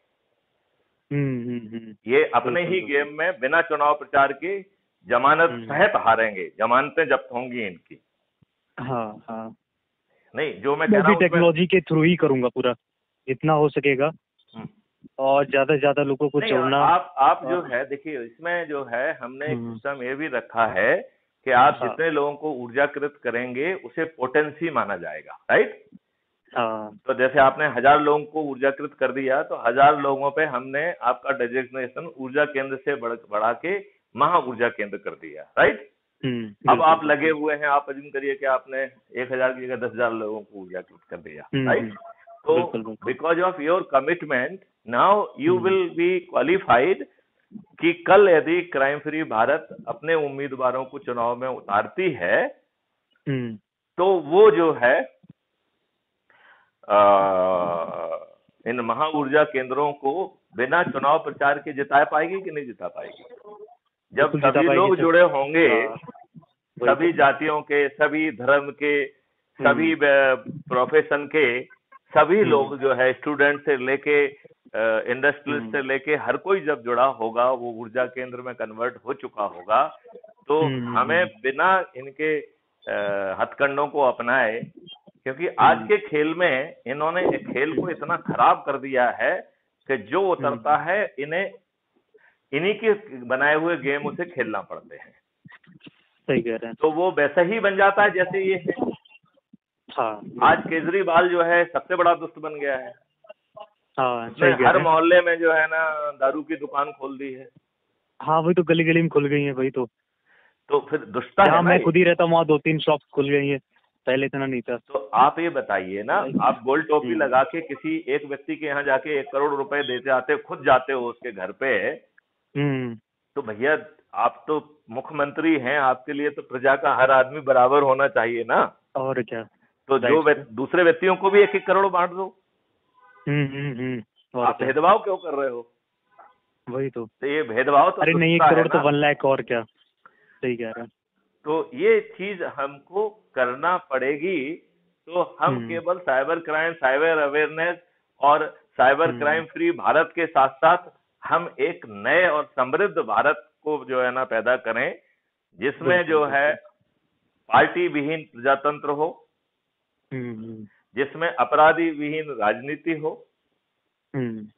ये अपने ही गेम में बिना चुनाव प्रचार की जमानत सहित हारेंगे, जमानतें जब्त होंगी इनकी। हाँ हाँ। नहीं, जो मैं कह रहा हूँ टेक्नोलॉजी के थ्रू ही करूंगा पूरा, जितना हो सकेगा, और ज्यादा से ज्यादा लोगों को जोड़ना। आप जो है देखिए, इसमें जो है हमने एक सिस्टम ये भी रखा है कि आप जितने लोगों को ऊर्जाकृत करेंगे उसे पोटेंसी माना जाएगा, राइट? तो जैसे आपने 1000 लोगों को ऊर्जाकृत कर दिया, तो 1000 लोगों पे हमने आपका डेजिग्नेशन ऊर्जा केंद्र से बढ़ा के महा ऊर्जा केंद्र कर दिया, राइट? अब आप लगे हुए हैं, आप अज्यूम करिए कि आपने 1000 की जगह 10,000 लोगों को ऊर्जाकृत कर दिया, राइट? तो because of your commitment now you will B qualified कि कल यदि क्राइम फ्री भारत अपने उम्मीदवारों को चुनाव में उतारती है, तो वो जो है इन महा ऊर्जा केंद्रों को बिना चुनाव प्रचार के जिता पाएगी कि नहीं जिता पाएगी? जब सभी लोग जुड़े होंगे, सभी जातियों के, सभी धर्म के, सभी प्रोफेशन के, सभी लोग जो है स्टूडेंट से लेके इंडस्ट्रियलिस्ट से लेके हर कोई जब जुड़ा होगा, वो ऊर्जा केंद्र में कन्वर्ट हो चुका होगा, तो हमें बिना इनके हथकंडों को अपनाए, क्योंकि आज के खेल में इन्होंने खेल को इतना खराब कर दिया है कि जो उतरता है इन्हीं के बनाए हुए गेम उसे खेलना पड़ते हैं। सही कह रहे हैं। तो वो वैसा ही बन जाता है जैसे ये है। आज केजरीवाल जो है सबसे बड़ा दुष्ट बन गया है। उसने हर मोहल्ले में जो है ना दारू की दुकान खोल दी है। हाँ, वही तो, गली गली में खुल गई है, वही तो फिर दुष्टता है ना। मैं खुद ही रहता हूँ वहाँ 2-3 शॉप खुल गई है, पहले इतना नहीं था। तो आप ये बताइए ना, आप गोल टोपी लगा के किसी एक व्यक्ति के यहाँ जाके 1 करोड़ रुपए देते आते, खुद जाते हो उसके घर पे, तो भैया आप तो मुख्यमंत्री हैं, आपके लिए तो प्रजा का हर आदमी बराबर होना चाहिए ना। और क्या। तो जो दूसरे व्यक्तियों को भी 1-1 करोड़ बांट दो। आप भेदभाव क्यों कर रहे हो? वही तो ये भेदभाव तो, अरे नहीं, 1 करोड़ तो 1 लाख, और क्या। सही कह रहे हैं। तो ये चीज हमको करना पड़ेगी। तो हम केवल साइबर क्राइम, साइबर अवेयरनेस और साइबर क्राइम फ्री भारत के साथ साथ हम एक नए और समृद्ध भारत को जो है ना पैदा करें, जिसमें जो है पार्टी विहीन प्रजातंत्र हो, जिसमें अपराधी विहीन राजनीति हो,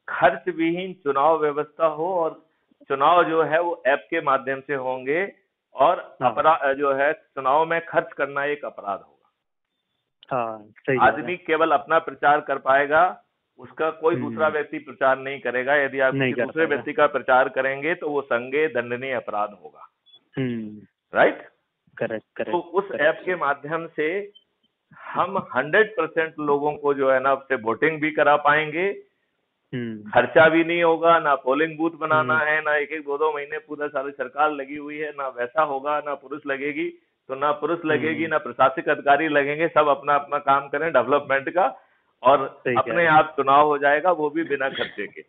खर्च विहीन चुनाव व्यवस्था हो, और चुनाव जो है वो ऐप के माध्यम से होंगे, और अपराध जो है चुनाव में खर्च करना एक अपराध होगा। आदमी केवल अपना प्रचार कर पाएगा, उसका कोई दूसरा व्यक्ति प्रचार नहीं करेगा। यदि आप किसी दूसरे व्यक्ति का प्रचार करेंगे तो वो संज्ञेय दंडनीय अपराध होगा। राइट। करेक्ट तो करेक्ट उस ऐप के माध्यम से हम 100% लोगों को जो है ना उससे वोटिंग भी करा पाएंगे, खर्चा भी नहीं होगा, ना पोलिंग बूथ बनाना है, ना एक एक 2-2 महीने पूरा सारी सरकार लगी हुई है, ना वैसा होगा, ना पुरुष लगेगी, तो ना पुरुष लगेगी, ना प्रशासनिक अधिकारी लगेंगे, सब अपना अपना काम करें डेवलपमेंट का, और सही कह अपने रहे आप चुनाव हो जाएगा, वो भी बिना खर्चे के,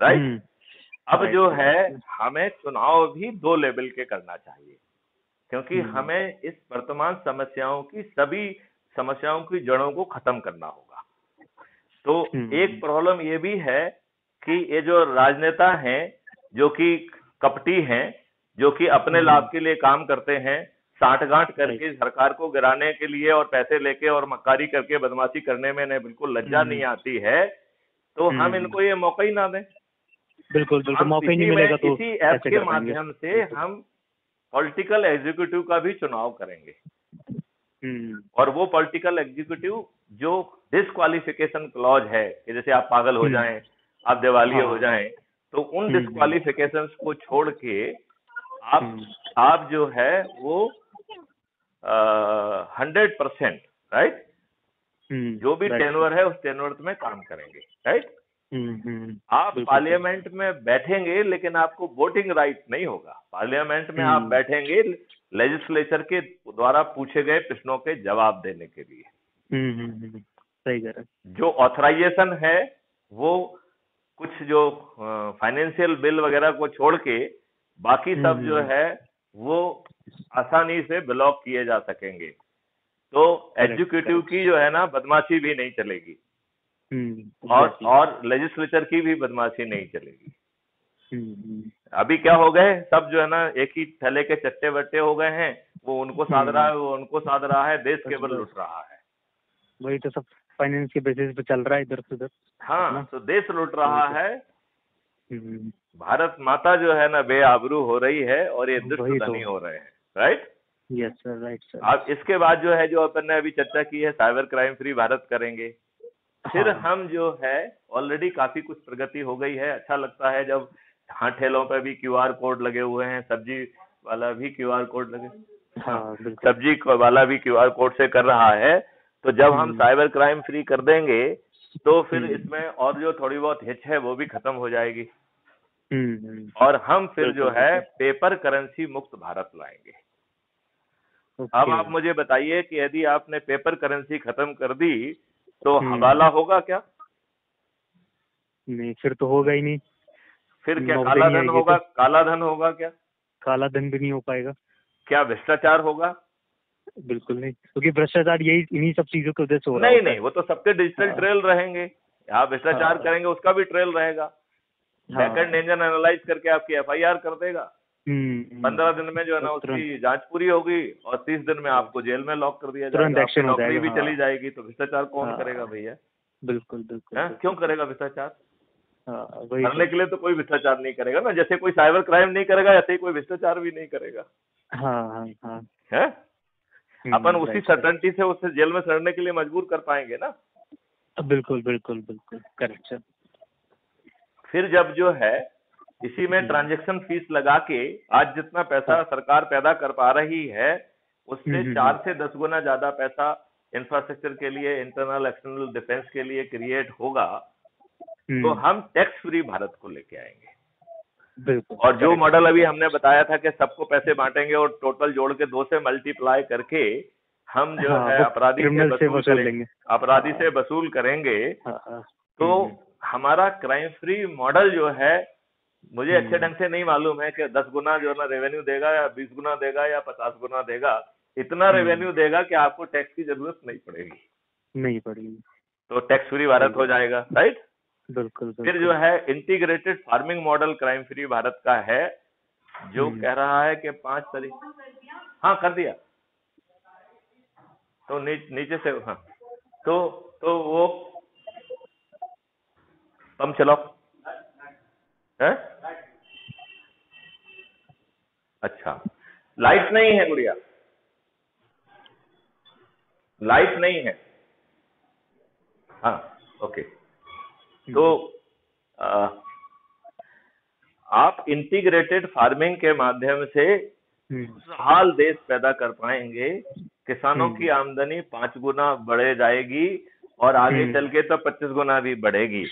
राइट। अब राइट जो राइट है हमें चुनाव भी 2 लेवल के करना चाहिए, क्योंकि हमें इस वर्तमान समस्याओं की सभी समस्याओं की जड़ों को खत्म करना होगा। तो एक प्रॉब्लम ये भी है कि ये जो राजनेता हैं जो कि कपटी हैं, जो कि अपने लाभ के लिए काम करते हैं, साठगांठ करके सरकार को गिराने के लिए और पैसे लेके और मक्कारी करके बदमाशी करने में इन्हें बिल्कुल लज्जा नहीं आती है, तो हम इनको ये मौका ही ना दें। बिल्कुल बिल्कुल, हम मौका ही नहीं मिलेगा तो इसी ऐप कैसे के कर पाएंगे? माध्यम से हम पॉलिटिकल एग्जीक्यूटिव का भी चुनाव करेंगे, और वो पॉलिटिकल एग्जीक्यूटिव जो डिस्क्वालिफिकेशन क्लॉज है कि जैसे आप पागल हो जाएं, आप दिवालिया हो जाएं, तो उन डिस्क्वालिफिकेशन को छोड़ के आप जो है वो 100%, राइट, जो भी टेन्योर है उस टेन्योर में काम करेंगे, राइट। आप पार्लियामेंट में बैठेंगे लेकिन आपको वोटिंग राइट नहीं होगा। पार्लियामेंट में आप बैठेंगे लेजिस्लेचर के द्वारा पूछे गए प्रश्नों के जवाब देने के लिए। सही कह रहे। जो ऑथराइजेशन है वो कुछ जो फाइनेंशियल बिल वगैरह को छोड़ के बाकी सब जो है वो आसानी से ब्लॉक किए जा सकेंगे, तो एग्जीक्यूटिव की जो है ना बदमाशी भी नहीं चलेगी, और लेजिस्लेचर की भी बदमाशी नहीं चलेगी। अभी क्या हो गए सब जो है ना एक ही थैले के चट्टे बट्टे हो गए हैं, वो उनको साध रहा है, वो उनको साध रहा है, देश केवल लुट रहा है। वही तो सब फाइनेंस के बेसिस पे चल रहा है इधर से उधर। हाँ, तो देश लुट रहा है, भारत माता जो है ना बेआबरू हो रही है, और ये दुष्ट धनी हो रहे हैं, right. Yes sir, right sir. अब इसके बाद जो है जो अपन ने अभी चर्चा की है साइबर क्राइम फ्री भारत करेंगे। फिर हम जो है ऑलरेडी काफी कुछ प्रगति हो गई है, अच्छा लगता है जब हाँ ठेलों पे भी QR कोड लगे हुए हैं, सब्जी वाला भी QR कोड लगे, सब्जी वाला भी QR कोड से कर रहा है, तो जब हम साइबर क्राइम फ्री कर देंगे तो फिर इसमें और जो थोड़ी बहुत हिच है वो भी खत्म हो जाएगी, और हम फिर जो है पेपर करेंसी मुक्त भारत लाएंगे। अब आप मुझे बताइए कि यदि आपने पेपर करेंसी खत्म कर दी तो हवाला होगा क्या? नहीं, फिर तो होगा ही नहीं। फिर क्या काला धन होगा? काला धन होगा क्या? काला धन भी नहीं हो पाएगा। क्या भ्रष्टाचार होगा? बिल्कुल नहीं, क्योंकि भ्रष्टाचार यही इन्हीं सब चीजों की वजह से हो रहा है। नहीं, वो तो सबके डिजिटल ट्रेल रहेंगे, आप भ्रष्टाचार करेंगे उसका भी ट्रेल रहेगा, बैकएंड इंजन एनालाइज करके आपकी FIR कर देगा, 15 दिन में जो है ना उसकी जांच पूरी होगी, और 30 दिन में आपको जेल में लॉक कर दिया जाएगा, आपकी नौकरी भी चली जाएगी। तो भ्रष्टाचार कौन करेगा भैया? बिल्कुल बिल्कुल। क्यों करेगा भ्रष्टाचार? करने के लिए तो कोई भ्रष्टाचार नहीं करेगा ना, जैसे कोई साइबर क्राइम नहीं करेगा ऐसे ही कोई भ्रष्टाचार भी नहीं करेगा। है अपन उसी सर्टेनिटी से उससे जेल में सड़ने के लिए मजबूर कर पाएंगे ना। बिल्कुल बिल्कुल बिल्कुल, करेक्ट सर। फिर जब जो है इसी में ट्रांजैक्शन फीस लगा के आज जितना पैसा सरकार पैदा कर पा रही है उससे 4 से 10 गुना ज्यादा पैसा इंफ्रास्ट्रक्चर के लिए, इंटरनल एक्सटर्नल डिफेंस के लिए क्रिएट होगा, तो हम टैक्स फ्री भारत को लेके आएंगे। और जो मॉडल अभी हमने बताया था कि सबको पैसे बांटेंगे और टोटल जोड़ के 2 से मल्टीप्लाई करके हम जो है अपराधी से वसूल करेंगे, तो हमारा क्राइम फ्री मॉडल जो है मुझे अच्छे ढंग से नहीं मालूम है कि 10 गुना जो है ना रेवेन्यू देगा या 20 गुना देगा या 50 गुना देगा, इतना रेवेन्यू देगा कि आपको टैक्स की जरूरत नहीं पड़ेगी। तो टैक्स फ्री भारत हो जाएगा, राइट। बिल्कुल। फिर जो है integrated farming model crime free Bharat का है, जो कह रहा है कि 5 तरीके, हाँ कर दिया, तो नीचे से, हाँ तो वो पंप चलाओ है। अच्छा, लाइट नहीं है गुड़िया, लाइट नहीं है, हाँ ओके। तो आप इंटीग्रेटेड फार्मिंग के माध्यम से खुशहाल देश पैदा कर पाएंगे, किसानों की आमदनी 5 गुना बढ़े जाएगी और आगे चल के तो 25 गुना भी बढ़ेगी।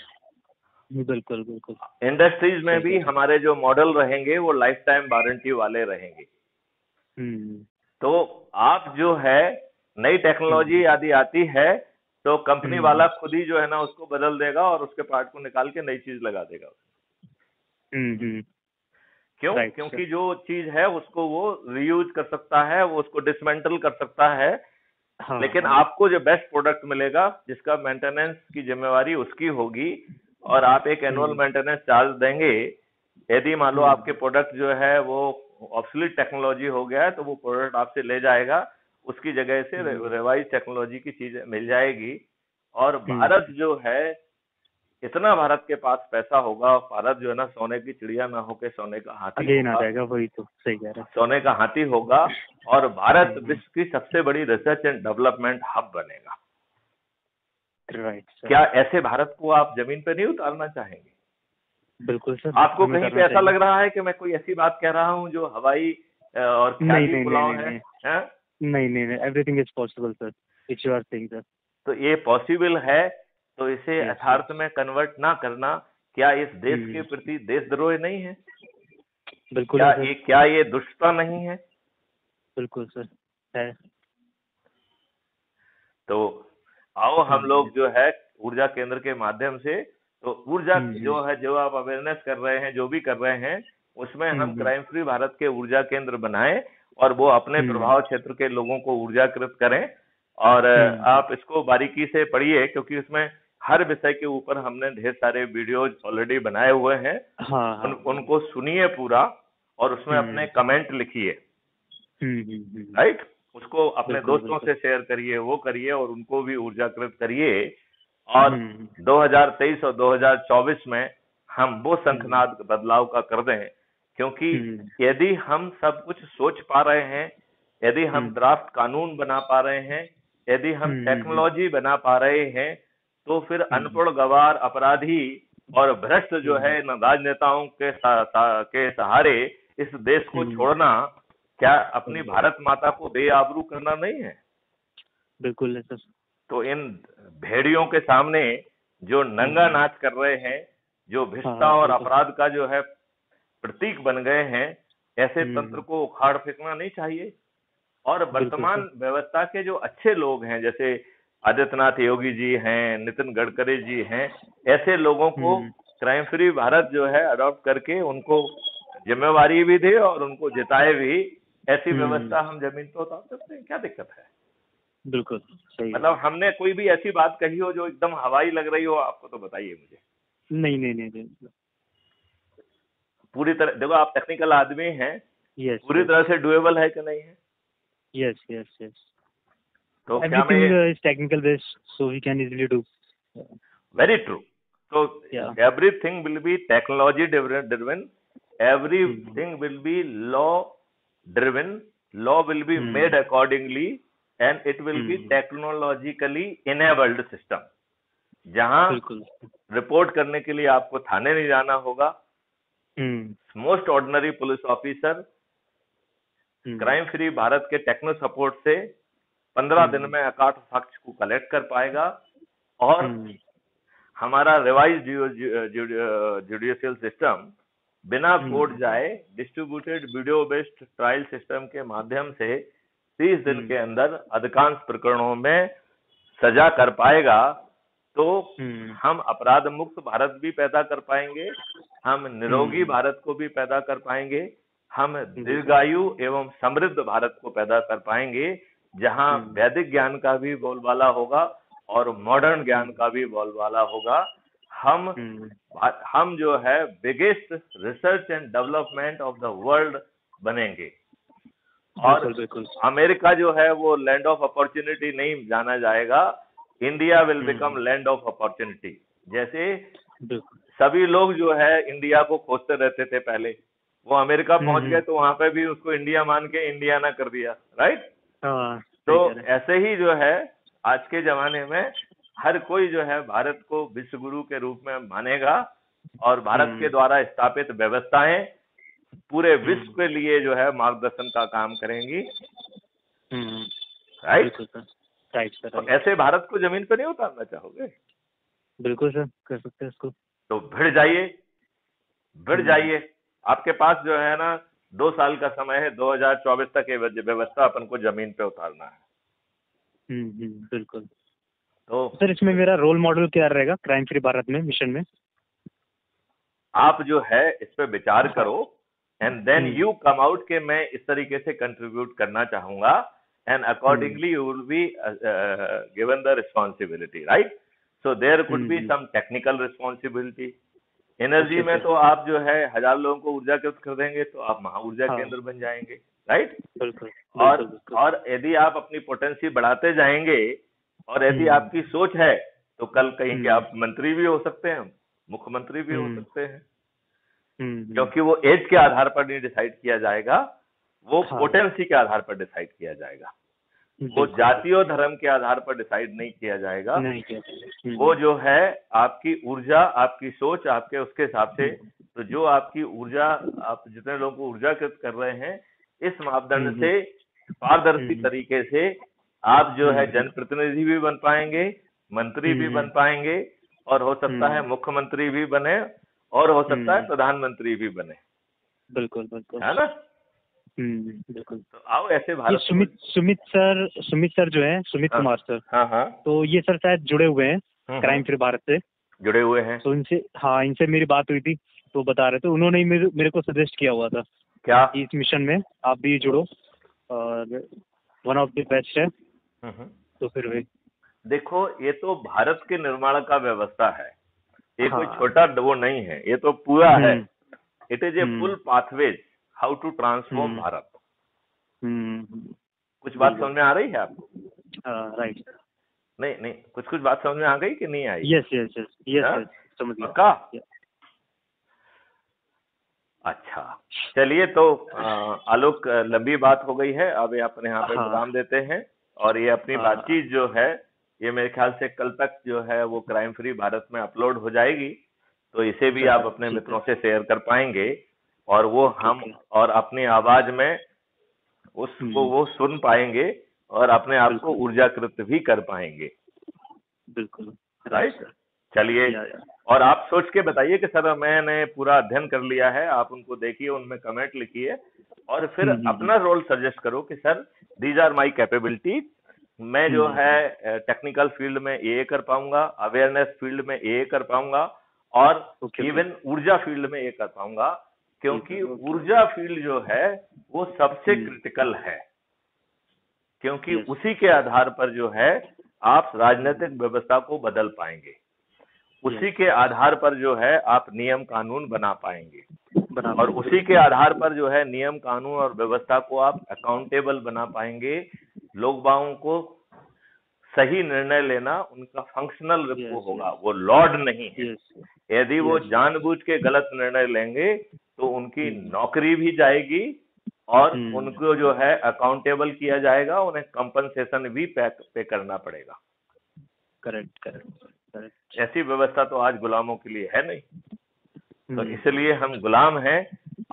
बिल्कुल बिल्कुल। इंडस्ट्रीज में भी हमारे जो मॉडल रहेंगे वो लाइफ टाइम वारंटी वाले रहेंगे। तो आप जो है नई टेक्नोलॉजी यदि आती है तो कंपनी वाला खुद ही जो है ना उसको बदल देगा और उसके पार्ट को निकाल के नई चीज लगा देगा। क्यों? क्योंकि जो चीज है उसको वो रीयूज कर सकता है, वो उसको डिसमेंटल कर सकता है। लेकिन आपको जो बेस्ट प्रोडक्ट मिलेगा जिसका मेंटेनेंस की जिम्मेवारी उसकी होगी और आप एक एनुअल मेंटेनेंस चार्ज देंगे। यदि मान लो आपके प्रोडक्ट जो है वो ऑब्सोलीट टेक्नोलॉजी हो गया है तो वो प्रोडक्ट आपसे ले जाएगा, उसकी जगह से रिवाइज टेक्नोलॉजी की चीज मिल जाएगी। और भारत जो है इतना भारत के पास पैसा होगा, भारत जो है ना सोने की चिड़िया ना होके सोने का हाथी होगा। आ जाएगा, वही तो सही कह रहे हैं, सोने का हाथी होगा और भारत विश्व की सबसे बड़ी रिसर्च एंड डेवलपमेंट हब बनेगा। राइट। क्या ऐसे भारत को आप जमीन पे नहीं उतारना चाहेंगे? बिल्कुल सर। आपको कहीं पे ऐसा लग रहा है कि मैं कोई ऐसी बात कह रहा हूँ जो हवाई और ख्याली पुलाव है? नहीं, everything is possible sir, it's you are saying sir. तो ये पॉसिबल है, तो इसे यथार्थ में कन्वर्ट ना करना क्या इस देश के प्रति देशद्रोह नहीं है? बिल्कुल। क्या ये दुष्टता नहीं है? बिल्कुल सर है। तो आओ हम लोग जो है ऊर्जा केंद्र के माध्यम से, तो ऊर्जा जो है, जो आप अवेयरनेस कर रहे हैं, जो भी कर रहे हैं, उसमें हम क्राइम फ्री भारत के ऊर्जा केंद्र बनाएं और वो अपने प्रभाव क्षेत्र के लोगों को ऊर्जाकृत करें। और आप इसको बारीकी से पढ़िए क्योंकि उसमें हर विषय के ऊपर हमने ढेर सारे वीडियोज ऑलरेडी बनाए हुए हैं। उनको सुनिए पूरा और उसमें अपने कमेंट लिखिए। राइट, उसको अपने दोस्तों से शेयर करिए, वो करिए और उनको भी ऊर्जाकृत करिए। और 2023 और 2024 में हम वो शंखनाद बदलाव का कर दें, क्योंकि यदि हम सब कुछ सोच पा रहे हैं, यदि हम ड्राफ्ट कानून बना पा रहे हैं, यदि हम टेक्नोलॉजी बना पा रहे हैं, तो फिर अनपढ़, गवार, अपराधी और भ्रष्ट जो है राजनेताओं के सहारे इस देश को छोड़ना क्या अपनी भारत माता को बेआबरू करना नहीं है? बिल्कुल है सर। तो इन भेड़ियों के सामने जो नंगा नाच कर रहे हैं, जो भ्रष्टता और अपराध का जो है प्रतीक बन गए हैं, ऐसे तंत्र को उखाड़ फेंकना नहीं चाहिए। और वर्तमान व्यवस्था के जो अच्छे लोग हैं, जैसे आदित्यनाथ योगी जी हैं, नितिन गडकरी जी हैं, ऐसे लोगों को क्राइम फ्री भारत जो है अडॉप्ट करके उनको जिम्मेवारी भी दे और उनको जिताए भी। ऐसी व्यवस्था हम जमीन पर उतार सकते हैं, क्या दिक्कत है? बिल्कुल सही। मतलब हमने कोई भी ऐसी बात कही हो जो एकदम हवाई लग रही हो आपको, तो बताइए मुझे। नहीं। पूरी तरह देखो, आप टेक्निकल आदमी हैं, पूरी तरह से डुएबल है कि नहीं है? यस। तो everything is technical based, so we can easily do. Very true. So everything will be technology driven, everything will be law driven, law will be made accordingly, and it will be technologically enabled system, जहां report करने के लिए आपको थाने नहीं जाना होगा। Most ordinary police officer crime free Bharat K techno support से 15 दिन में अकाट फैक्ट्स को कलेक्ट कर पाएगा और हमारा रिवाइज जुडिशियल सिस्टम बिना कोर्ट जाए distributed video based trial system के माध्यम से 30 दिन के अंदर अधिकांश प्रकरणों में सजा कर पाएगा। तो हम अपराध मुक्त भारत भी पैदा कर पाएंगे, हम निरोगी भारत को भी पैदा कर पाएंगे, हम दीर्घायु एवं समृद्ध भारत को पैदा कर पाएंगे, जहां वैदिक ज्ञान का भी बोलबाला होगा और मॉडर्न ज्ञान का भी बोलबाला होगा। हम जो है biggest research and development of the world बनेंगे। और अमेरिका जो है वो लैंड ऑफ अपॉर्चुनिटी नहीं जाना जाएगा, India will become land of opportunity. जैसे सभी लोग जो है इंडिया को खोजते रहते थे पहले, वो अमेरिका पहुंच गए तो वहां पे भी उसको इंडिया मान के इंडियाना कर दिया। राइट। तो ऐसे ही जो है आज के जमाने में हर कोई जो है भारत को विश्व गुरु के रूप में मानेगा और भारत के द्वारा स्थापित व्यवस्थाएं पूरे विश्व के लिए जो है मार्गदर्शन का काम करेंगी। राइट। बिल्कुल सर, राइट सर, तो राइट। ऐसे भारत को जमीन पर नहीं उतारना चाहोगे? बिल्कुल सर, कर सकते हैं इसको। तो भिड़ जाइए। आपके पास जो है ना 2 साल का समय है, 2024 तक ये व्यवस्था अपन को जमीन पे उतारना है। बिल्कुल। तो सर इसमें मेरा रोल मॉडल क्या रहेगा क्राइम फ्री भारत में मिशन में? आप जो है इस पे विचार करो and then you come out के मैं इस तरीके से कंट्रीब्यूट करना चाहूंगा and accordingly you will be given the responsibility, right? So there could be some technical responsibility. Energy में तो आप जो है 1000 लोगों को ऊर्जाकृत कर देंगे तो आप महा ऊर्जा केंद्र बन जाएंगे, राइट? और यदि आप अपनी पोटेंसी बढ़ाते जाएंगे और यदि आपकी सोच है तो कल कहीं के आप मंत्री भी हो सकते हैं, मुख्यमंत्री भी हो सकते हैं। क्योंकि वो एज के आधार पर नहीं डिसाइड किया जाएगा, वो पोटेंसी के आधार पर डिसाइड किया जाएगा। वो जाति और धर्म के आधार पर डिसाइड नहीं किया जाएगा। वो जो है आपकी ऊर्जा, आपकी सोच, आपके उसके हिसाब से। तो जो आपकी ऊर्जा, आप जितने लोगों को ऊर्जाकृत कर रहे हैं, इस मापदंड से पारदर्शी तरीके से आप जो है जनप्रतिनिधि भी बन पाएंगे, मंत्री भी बन पाएंगे, और हो सकता है मुख्यमंत्री भी बने, और हो सकता है प्रधानमंत्री भी बने। बिल्कुल बिल्कुल, है ना? बिल्कुल। तो आओ ऐसे भारत। सुमित सर जो है, सुमित कुमार सर, हाँ, तो ये सर शायद जुड़े हुए हैं क्राइम फ्री भारत से, जुड़े हुए हैं। तो इनसे मेरी बात हुई थी, तो बता रहे थे, उन्होंने ही मेरे को सजेस्ट किया हुआ था क्या इस मिशन में आप भी जुड़ो, और वन ऑफ द बेस्ट है। तो फिर वे देखो, ये तो भारत के निर्माण का व्यवस्था है, ये कोई छोटा वो नहीं है, ये तो पूरा है। It is a full pathways how to transform Bharat. कुछ बात समझ में आ रही है आपको? राइट। नहीं, कुछ बात समझ में आ गई कि नहीं आई? यस, समझ गया। पक्का? अच्छा, चलिए, तो आलोक, लंबी बात हो गई है, अब अपने यहाँ पे विराम देते हैं, और ये अपनी बातचीत जो है ये मेरे ख्याल से कल तक जो है वो क्राइम फ्री भारत में अपलोड हो जाएगी, तो इसे भी आप अपने मित्रों से शेयर कर पाएंगे, और वो हम और अपनी आवाज में उसको वो सुन पाएंगे और अपने आप को ऊर्जाकृत भी कर पाएंगे। बिल्कुल, राइट। चलिए, और आप सोच के बताइए कि सर मैंने पूरा अध्ययन कर लिया है, आप उनको देखिए, उनमें कमेंट लिखिए, और फिर अपना रोल सजेस्ट करो कि sir these are my capability. मैं जो है टेक्निकल फील्ड में ये कर पाऊंगा, अवेयरनेस फील्ड में ये कर पाऊंगा, और इवन ऊर्जा फील्ड में ये कर पाऊंगा, क्योंकि ऊर्जा फील्ड जो है वो सबसे क्रिटिकल है, क्योंकि उसी के आधार पर जो है आप राजनीतिक व्यवस्था को बदल पाएंगे, उसी के आधार पर जो है आप नियम कानून बना पाएंगे, और उसी के आधार पर जो है नियम कानून और व्यवस्था को आप अकाउंटेबल बना पाएंगे। लोग बागों को सही निर्णय लेना उनका फंक्शनल वो होगा, वो लॉर्ड नहीं है। यदि वो जानबूझ के गलत निर्णय लेंगे तो उनकी नौकरी भी जाएगी, और उनको जो है अकाउंटेबल किया जाएगा, उन्हें कंपनसेशन भी पे करना पड़ेगा। करेक्ट। ऐसी व्यवस्था तो आज गुलामों के लिए है नहीं, तो इसलिए हम गुलाम हैं।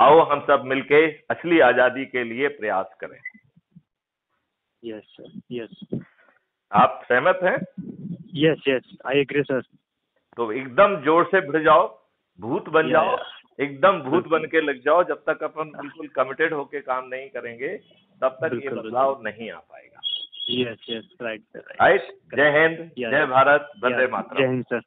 आओ हम सब मिलके असली आजादी के लिए प्रयास करें। यस। आप सहमत हैं? Yes, I agree sir. तो एकदम जोर से भिड़ जाओ, भूत बन जाओ, एकदम भूत बन के लग जाओ। जब तक अपन बिल्कुल कमिटेड होके काम नहीं करेंगे तब तक ये बदलाव नहीं आ पाएगा। Yes, right. जय हिंद, जय भारत, वंदे मातरम। जय हिंद सर।